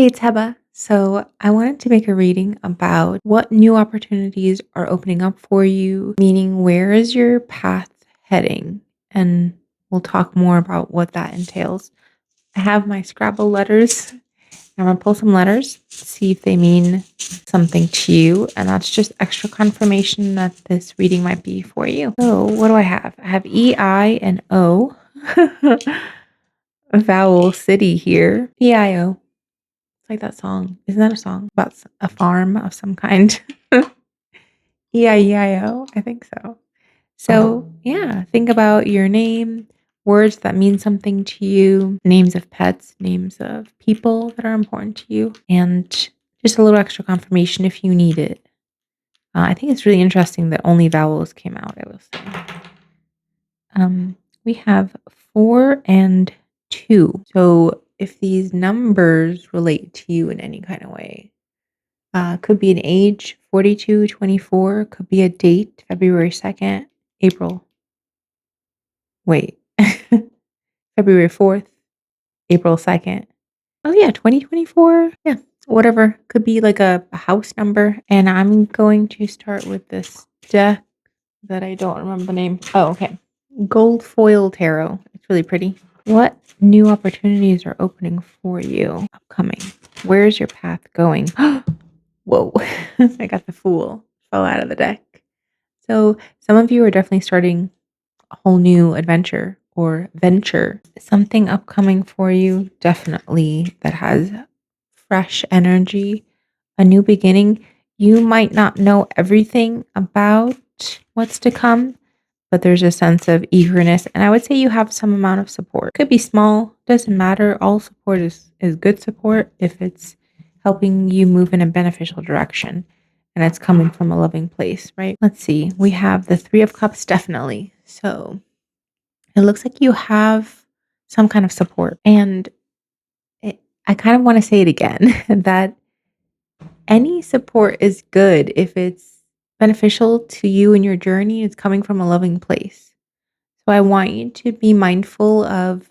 Hey, it's Heba. So, I wanted to make a reading about what new opportunities are opening up for you, meaning where is your path heading? And we'll talk more about what that entails. I have my Scrabble letters. I'm going to pull some letters, see if they mean something to you. And that's just extra confirmation that this reading might be for you. So, what do I have? I have E, I, and O. Vowel City here. EIO. It's like that song. Isn't that a song about a farm of some kind? E-I-E-I-O? I think so. So, yeah, think about your name, words that mean something to you, names of pets, names of people that are important to you, and just a little extra confirmation if you need it. I think it's really interesting that only vowels came out, I will say. We have 4 and 2. So, if these numbers relate to you in any kind of way, could be an age, 42, 24. Could be a date, February 2nd, April. Wait, February 4th, April 2nd. Oh, yeah, 2024. Yeah, whatever. Could be like a house number. And I'm going to start with this deck that I don't remember the name. Oh, okay. Gold foil tarot. It's really pretty. What new opportunities are opening for you upcoming? Where's your path going? Whoa, I got the fool. Fell out of the deck. So some of you are definitely starting a whole new adventure or venture. Something upcoming for you, definitely, that has fresh energy, a new beginning. You might not know everything about what's to come, but there's a sense of eagerness. And I would say you have some amount of support. Could be small, doesn't matter. All support is good support if it's helping you move in a beneficial direction and it's coming from a loving place, right? Let's see. We have the 3 of Cups, definitely. So it looks like you have some kind of support. And I kind of want to say it again that any support is good if it's beneficial to you in your journey, it's coming from a loving place. So I want you to be mindful of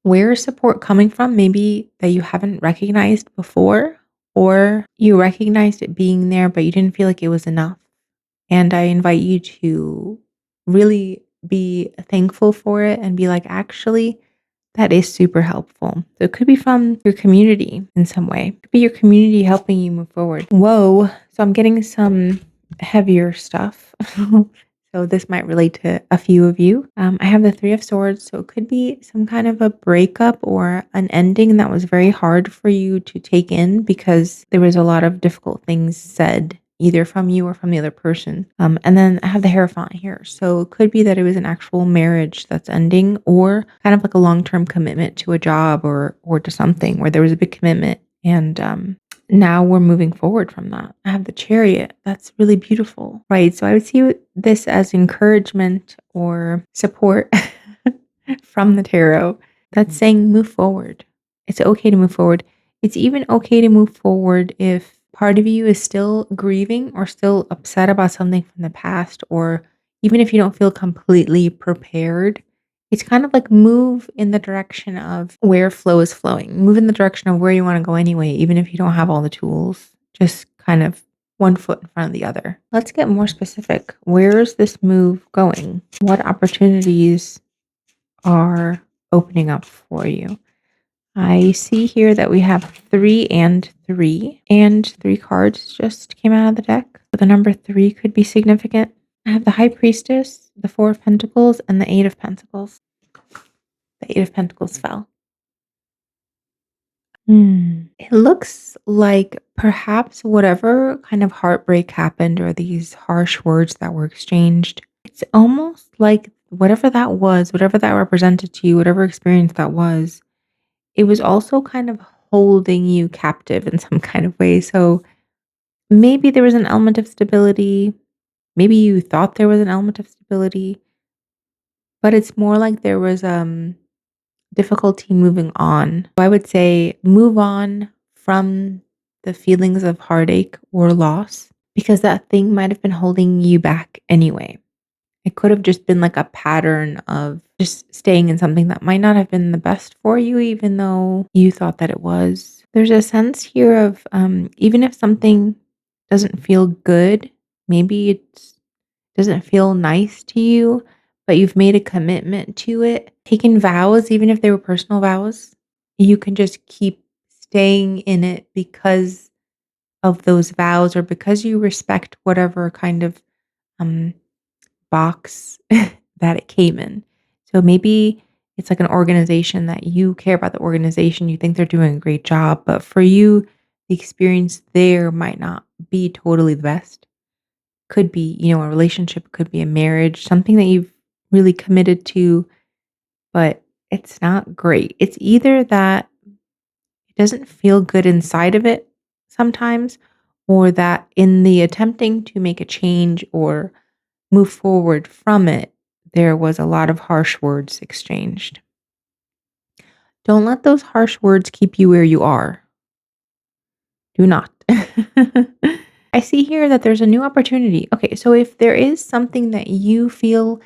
where is support coming from, maybe that you haven't recognized before, or you recognized it being there, but you didn't feel like it was enough. And I invite you to really be thankful for it and be like, actually, that is super helpful. So it could be from your community in some way. It could be your community helping you move forward. Whoa. So I'm getting some heavier stuff. So this might relate to a few of you. I have the 3 of Swords. So it could be some kind of a breakup or an ending that was very hard for you to take in because there was a lot of difficult things said either from you or from the other person. And then I have the Hierophant here. So it could be that it was an actual marriage that's ending or kind of like a long-term commitment to a job or to something where there was a big commitment and now we're moving forward from that. I have the Chariot. That's really beautiful, right? So I would see this as encouragement or support from the tarot that's saying move forward. It's okay to move forward. It's even okay to move forward if part of you is still grieving or still upset about something from the past, or even if you don't feel completely prepared. It's kind of like move in the direction of where flow is flowing. Move in the direction of where you want to go anyway, even if you don't have all the tools. Just kind of one foot in front of the other. Let's get more specific. Where is this move going? What opportunities are opening up for you? I see here that we have 3 and 3, and 3 cards just came out of the deck. So the number 3 could be significant. I have the High Priestess, the 4 of Pentacles, and the 8 of Pentacles. The 8 of Pentacles fell. It looks like perhaps whatever kind of heartbreak happened or these harsh words that were exchanged, it's almost like whatever that was, whatever that represented to you, whatever experience that was, it was also kind of holding you captive in some kind of way. So maybe there was an element of stability. Maybe you thought there was an element of stability, but it's more like there was difficulty moving on. So I would say move on from the feelings of heartache or loss because that thing might have been holding you back anyway. It could have just been like a pattern of just staying in something that might not have been the best for you, even though you thought that it was. There's a sense here of even if something doesn't feel good, maybe it doesn't feel nice to you, but you've made a commitment to it, taken vows, even if they were personal vows, you can just keep staying in it because of those vows or because you respect whatever kind of um box that it came in. So maybe it's like an organization that you care about the organization, you think they're doing a great job, but for you, the experience there might not be totally the best. Could be, a relationship, could be a marriage, something that you've really committed to, but it's not great. It's either that it doesn't feel good inside of it sometimes, or that in the attempting to make a change or move forward from it, there was a lot of harsh words exchanged. Don't let those harsh words keep you where you are. Do not. I see here that there's a new opportunity. Okay, so if there is something that you feel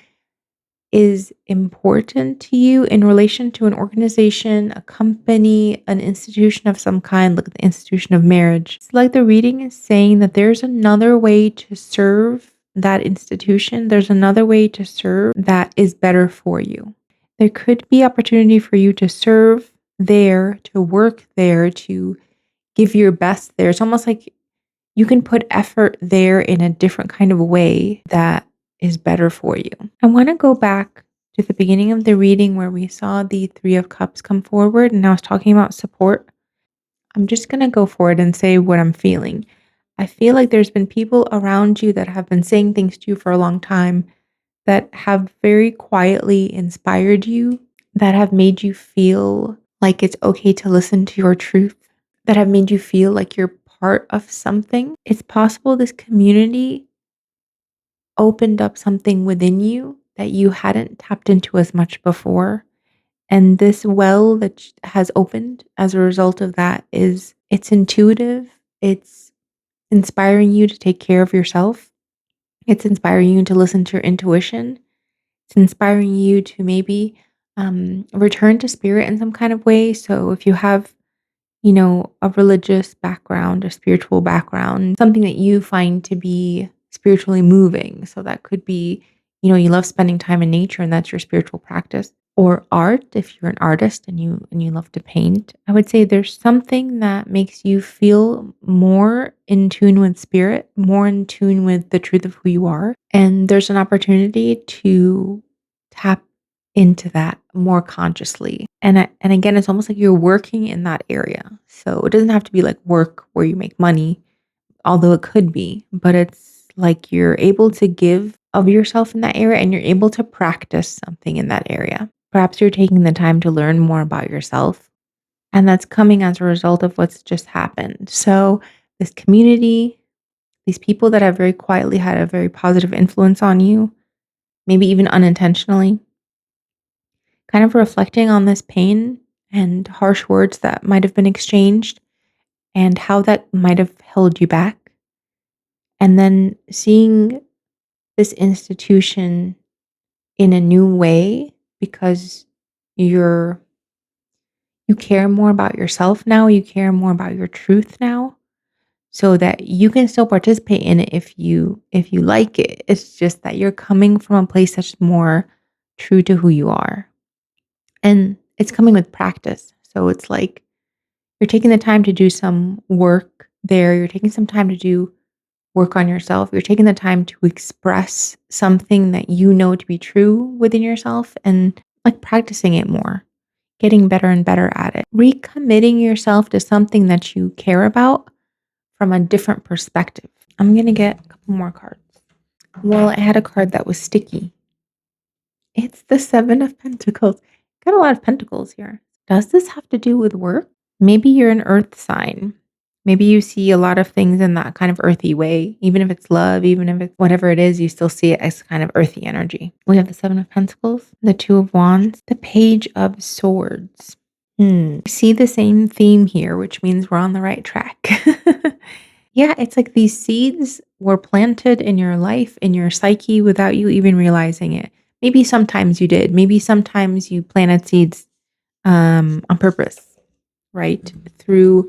is important to you in relation to an organization, a company, an institution of some kind, like the institution of marriage. It's like the reading is saying that there's another way to serve that institution. There's another way to serve that is better for you. There could be opportunity for you to serve there, to work there, to give your best there. It's almost like you can put effort there in a different kind of way that is better for you. I want to go back to the beginning of the reading where we saw the Three of Cups come forward and I was talking about support. I'm just going to go for it and say what I'm feeling. I feel like there's been people around you that have been saying things to you for a long time that have very quietly inspired you, that have made you feel like it's okay to listen to your truth, that have made you feel like you're part of something. It's possible this community opened up something within you that you hadn't tapped into as much before. And this well that has opened as a result of that is it's intuitive. It's inspiring you to take care of yourself. It's inspiring you to listen to your intuition. It's inspiring you to maybe return to spirit in some kind of way. So if you have, a religious background, a spiritual background, something that you find to be spiritually moving. So that could be, you love spending time in nature and that's your spiritual practice. Or art, if you're an artist and you love to paint. I would say there's something that makes you feel more in tune with spirit, more in tune with the truth of who you are. And there's an opportunity to tap into that more consciously. And again, it's almost like you're working in that area. So it doesn't have to be like work where you make money, although it could be, but it's like you're able to give of yourself in that area and you're able to practice something in that area. Perhaps you're taking the time to learn more about yourself, and that's coming as a result of what's just happened. So, this community, these people that have very quietly had a very positive influence on you, maybe even unintentionally, kind of reflecting on this pain and harsh words that might have been exchanged and how that might have held you back. And then seeing this institution in a new way because you're you care more about yourself now, you care more about your truth now so that you can still participate in it if you like it. It's just that you're coming from a place that's more true to who you are. And it's coming with practice. So it's like you're taking the time to do some work there, you're taking some time to do work on yourself. You're taking the time to express something that you know to be true within yourself and like practicing it more, getting better and better at it, recommitting yourself to something that you care about from a different perspective. I'm going to get a couple more cards. Well, I had a card that was sticky. It's the Seven of Pentacles. Got a lot of pentacles here. Does this have to do with work? Maybe you're an earth sign. Maybe you see a lot of things in that kind of earthy way. Even if it's love, even if it's whatever it is, you still see it as kind of earthy energy. We have the Seven of Pentacles, the Two of Wands, the Page of Swords. I see the same theme here, which means we're on the right track. Yeah, it's like these seeds were planted in your life, in your psyche without you even realizing it. Maybe sometimes you did. Maybe sometimes you planted seeds on purpose, right? Through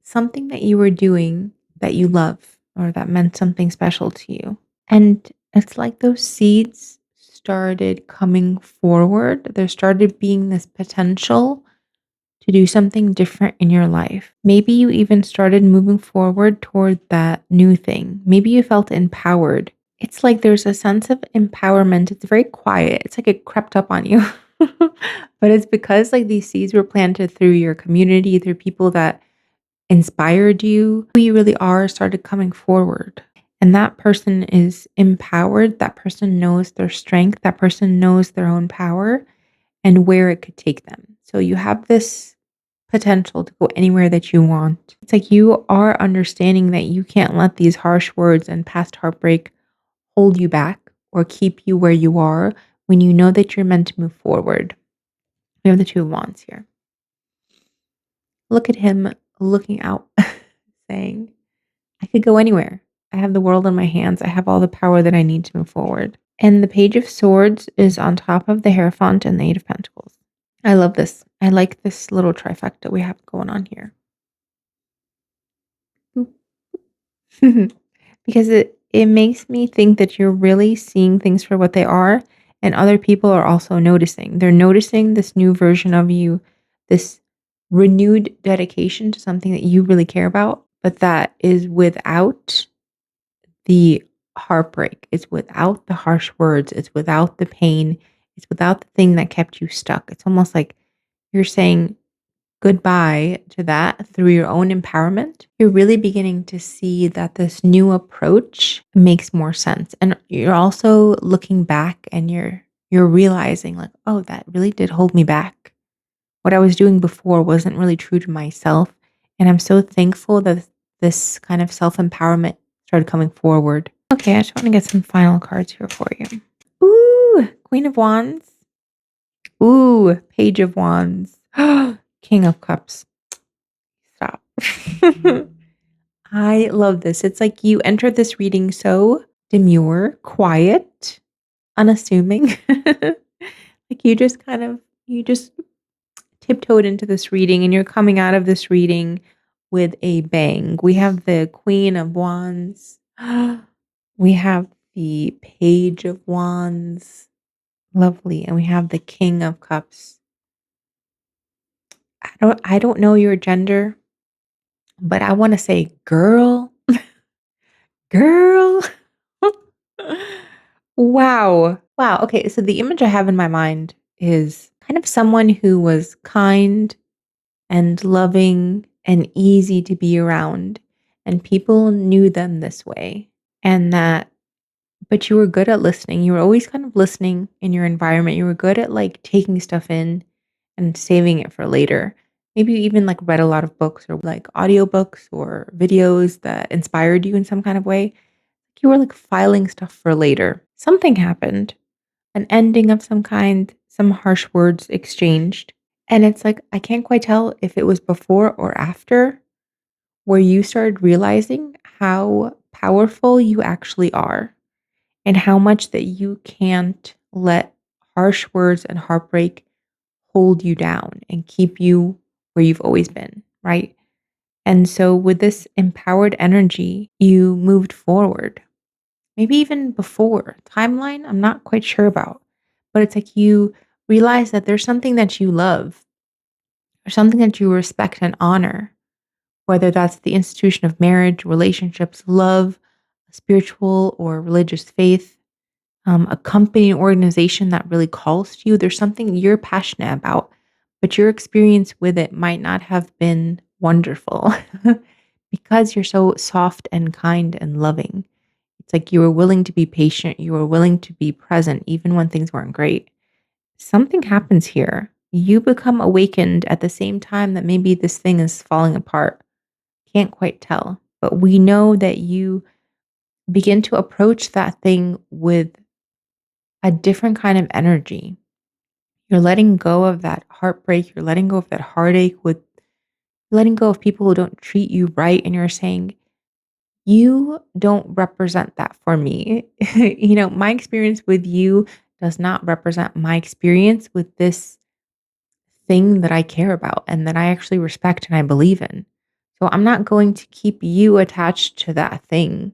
something that you were doing that you love or that meant something special to you. And it's like those seeds started coming forward. There started being this potential to do something different in your life. Maybe you even started moving forward toward that new thing. Maybe you felt empowered. It's like there's a sense of empowerment. It's very quiet. It's like it crept up on you. But it's because like these seeds were planted through your community, through people that inspired you, who you really are started coming forward. And that person is empowered. That person knows their strength. That person knows their own power and where it could take them. So you have this potential to go anywhere that you want. It's like you are understanding that you can't let these harsh words and past heartbreak hold you back or keep you where you are when you know that you're meant to move forward. We have the Two of Wands here. Look at him looking out, saying, I could go anywhere. I have the world in my hands. I have all the power that I need to move forward. And the Page of Swords is on top of the Hierophant and the Eight of Pentacles. I love this. I like this little trifecta we have going on here. Because it makes me think that you're really seeing things for what they are, and other people are also noticing. They're noticing this new version of you, this renewed dedication to something that you really care about, but that is without the heartbreak. It's without the harsh words. It's without the pain. It's without the thing that kept you stuck. It's almost like you're saying goodbye to that through your own empowerment. You're really beginning to see that this new approach makes more sense. And you're also looking back and you're realizing like, oh, that really did hold me back. What I was doing before wasn't really true to myself. And I'm so thankful that this kind of self-empowerment started coming forward. Okay, I just want to get some final cards here for you. Ooh, Queen of Wands. Ooh, Page of Wands. King of Cups. Stop. I love this. It's like you entered this reading so demure, quiet, unassuming. Like you just tiptoed into this reading and you're coming out of this reading with a bang. We have the Queen of Wands. We have the Page of Wands. Lovely. And we have the King of Cups. I don't know your gender, but I want to say girl. Girl. Wow. Wow. Okay, so the image I have in my mind is kind of someone who was kind and loving and easy to be around, and people knew them this way. And that but you were good at listening. You were always kind of listening in your environment. You were good at like taking stuff in and saving it for later. Maybe you even like read a lot of books or like audiobooks or videos that inspired you in some kind of way. You were like filing stuff for later. Something happened, an ending of some kind, some harsh words exchanged. And it's like, I can't quite tell if it was before or after where you started realizing how powerful you actually are and how much that you can't let harsh words and heartbreak hold you down and keep you where you've always been, right? And so with this empowered energy, you moved forward. Maybe even before timeline, I'm not quite sure about. But it's like you realize that there's something that you love or something that you respect and honor, whether that's the institution of marriage, relationships, love, spiritual or religious faith, a company, an organization that really calls to you. There's something you're passionate about, but your experience with it might not have been wonderful because you're so soft and kind and loving. It's like you were willing to be patient, you were willing to be present even when things weren't great. Something happens here. You become awakened at the same time that maybe this thing is falling apart. Can't quite tell, but we know that you begin to approach that thing with a different kind of energy. You're letting go of that heartbreak, you're letting go of that heartache with letting go of people who don't treat you right, and you're saying, You don't represent that for me. My experience with you does not represent my experience with this thing that I care about and that I actually respect and I believe in. So I'm not going to keep you attached to that thing.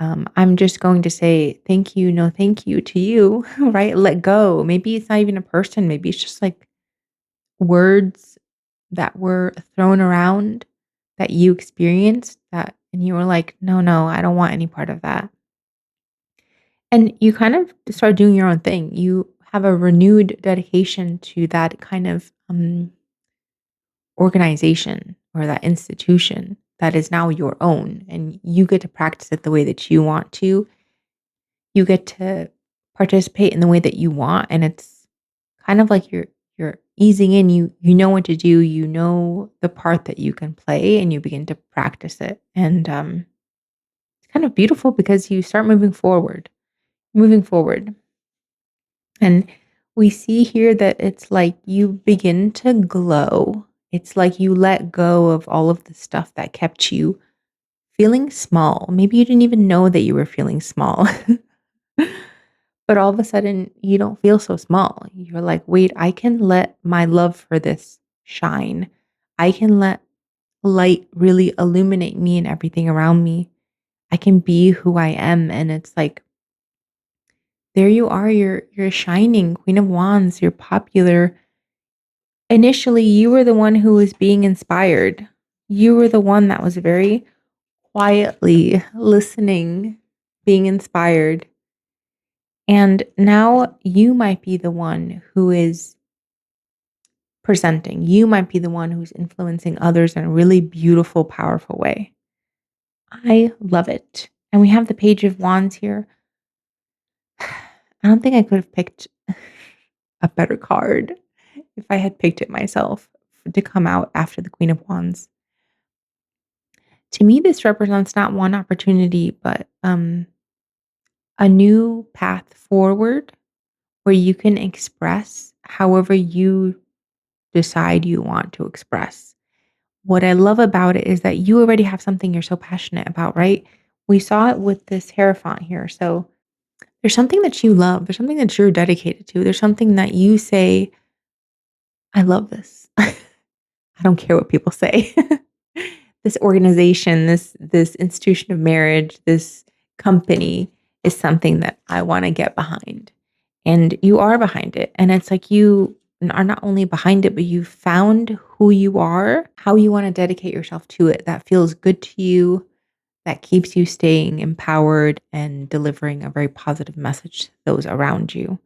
I'm just going to say thank you, no thank you to you, right? Let go. Maybe it's not even a person. Maybe it's just like words that were thrown around that you experienced that, and you were like, no, no, I don't want any part of that. And you kind of start doing your own thing. You have a renewed dedication to that kind of organization or that institution that is now your own, and you get to practice it the way that you want to. You get to participate in the way that you want, and it's kind of like you're easing in. You know what to do. You know the part that you can play, and you begin to practice it. And it's kind of beautiful because you start moving forward. And we see here that it's like you begin to glow. It's like you let go of all of the stuff that kept you feeling small. Maybe you didn't even know that you were feeling small. But all of a sudden, you don't feel so small. You're like, wait, I can let my love for this shine. I can let light really illuminate me and everything around me. I can be who I am. And it's like, there you are, you're shining, Queen of Wands, you're popular. Initially, you were the one who was being inspired. You were the one that was very quietly listening, being inspired. And now you might be the one who is presenting. You might be the one who's influencing others in a really beautiful, powerful way. I love it. And we have the Page of Wands here. I don't think I could have picked a better card if I had picked it myself to come out after the Queen of Wands. To me, this represents not one opportunity, but a new path forward where you can express however you decide you want to express. What I love about it is that you already have something you're so passionate about, right? We saw it with this Hierophant here. So there's something that you love, there's something that you're dedicated to, there's something that you say, I love this. I don't care what people say. This organization, this institution of marriage, this company is something that I want to get behind. And you are behind it. And it's like you are not only behind it, but you found who you are, how you want to dedicate yourself to it that feels good to you, that keeps you staying empowered and delivering a very positive message to those around you.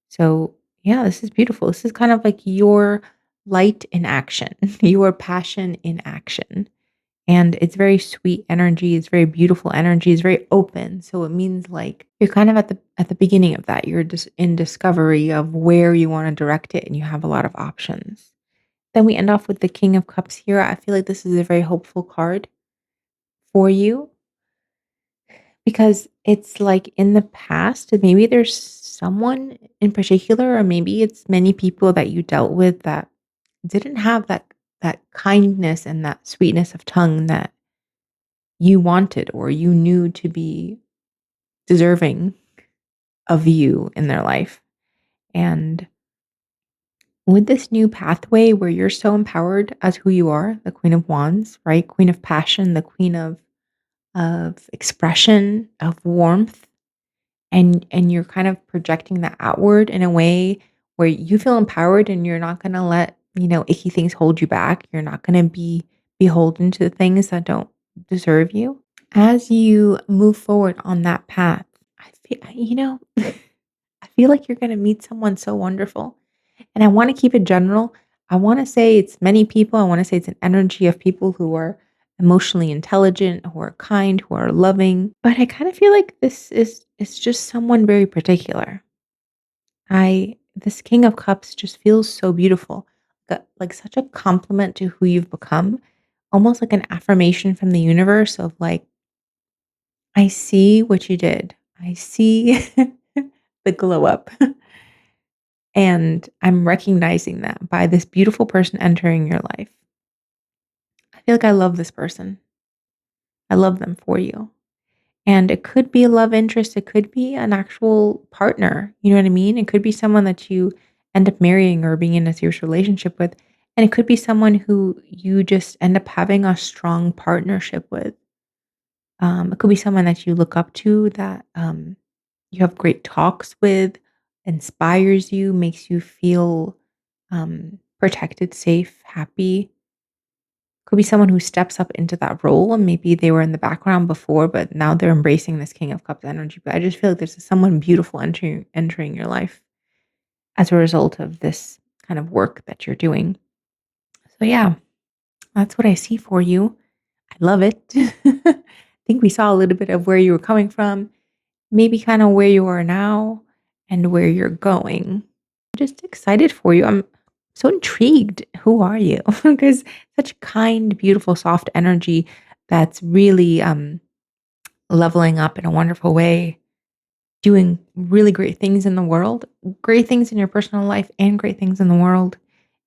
So, yeah, this is beautiful. This is kind of like your light in action, your passion in action. And it's very sweet energy, it's very beautiful energy, it's very open. So it means like you're kind of at the beginning of that. You're just in discovery of where you want to direct it and you have a lot of options. Then we end off with the King of Cups here. I feel like this is a very hopeful card for you because it's like in the past, maybe there's someone in particular, or maybe it's many people that you dealt with that didn't have that kindness and that sweetness of tongue that you wanted or you knew to be deserving of you in their life. And with this new pathway where you're so empowered as who you are, the Queen of Wands, right? Queen of passion, the queen of expression, of warmth, and you're kind of projecting that outward in a way where you feel empowered and you're not going to let, icky things hold you back. You're not going to be beholden to the things that don't deserve you. As you move forward on that path, I feel like you're gonna meet someone so wonderful. And I wanna keep it general. I wanna say it's many people. I wanna say it's an energy of people who are emotionally intelligent, who are kind, who are loving. But I kind of feel like this is it's just someone very particular. I This King of Cups just feels so beautiful. Like such a compliment to who you've become, almost like an affirmation from the universe of like, I see what you did. I see the glow up. And I'm recognizing that by this beautiful person entering your life. I feel like I love this person. I love them for you. And it could be a love interest, it could be an actual partner, you know what I mean? It could be someone that you end up marrying or being in a serious relationship with, and it could be someone who you just end up having a strong partnership with. It could be someone that you look up to that, you have great talks with, inspires you, makes you feel, protected, safe, happy. Could be someone who steps up into that role and maybe they were in the background before, but now they're embracing this King of Cups energy. But I just feel like there's someone beautiful entering your life as a result of this kind of work that you're doing. So yeah, that's what I see for you. I love it. I think we saw a little bit of where you were coming from, maybe kind of where you are now and where you're going. Just excited for you. I'm so intrigued. Who are you? Because such kind, beautiful, soft energy that's really leveling up in a wonderful way, doing really great things in the world, great things in your personal life, and great things in the world.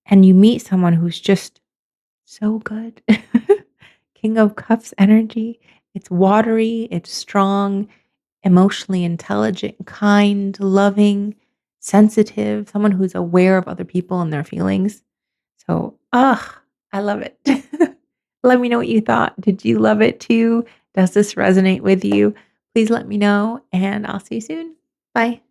And you meet someone who's just so good. King of Cups energy. It's watery, it's strong, emotionally intelligent, kind, loving, sensitive, someone who's aware of other people and their feelings. So, I love it. Let me know what you thought. Did you love it too? Does this resonate with you? Please let me know, and I'll see you soon. Bye.